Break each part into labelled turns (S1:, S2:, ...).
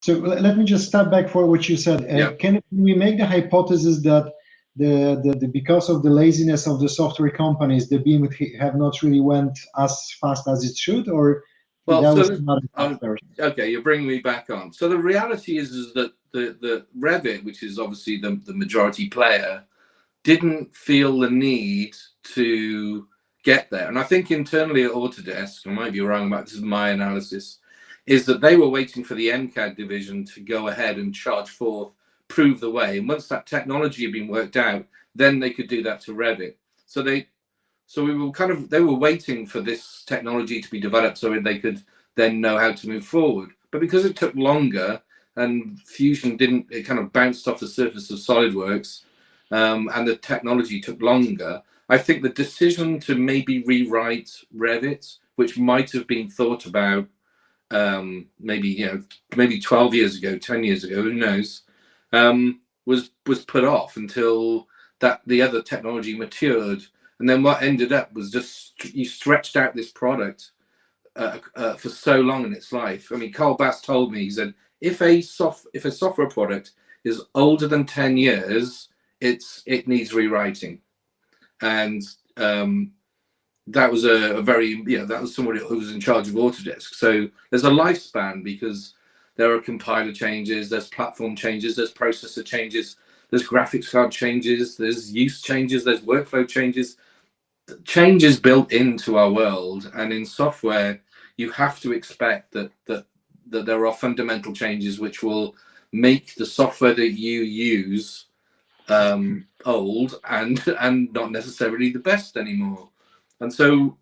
S1: So let me just step back for what you said.
S2: Yeah.
S1: Can we make the hypothesis that the because of the laziness of the software companies, the BIM have not really went as fast as it should, or
S2: Well,
S1: that was
S2: so
S1: another factor?
S2: okay, you're bringing me back on. So the reality is that the Revit, which is obviously the majority player, didn't feel the need to get there. And I think internally at Autodesk, I might be wrong about this, is my analysis, is that they were waiting for the MCAD division to go ahead and charge forth, prove the way. And once that technology had been worked out, then they could do that to Revit. So they were waiting for this technology to be developed so they could then know how to move forward. But because it took longer and Fusion didn't, it kind of bounced off the surface of SolidWorks, and the technology took longer. I think the decision to maybe rewrite Revit, which might have been thought about maybe 12 years ago, 10 years ago, who knows, was put off until that the other technology matured. And then what ended up was just you stretched out this product for so long in its life. I mean, Carl Bass told me, he said, if a software product is older than 10 years, it needs rewriting. And that was that was somebody who was in charge of Autodesk. So there's a lifespan because there are compiler changes, there's platform changes, there's processor changes, there's graphics card changes, there's use changes, there's workflow changes. Changes built into our world, and in software, you have to expect that there are fundamental changes which will make the software that you use old and not necessarily the best anymore. And so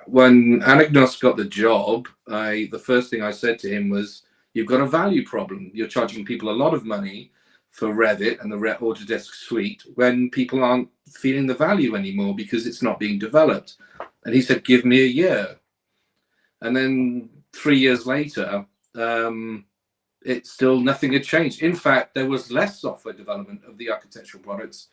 S2: when Anagnos got the job, the first thing I said to him was, you've got a value problem. You're charging people a lot of money for Revit and the Autodesk suite when people aren't feeling the value anymore because it's not being developed. And he said, give me a year. And then 3 years later, it's still nothing had changed. In fact, there was less software development of the architectural products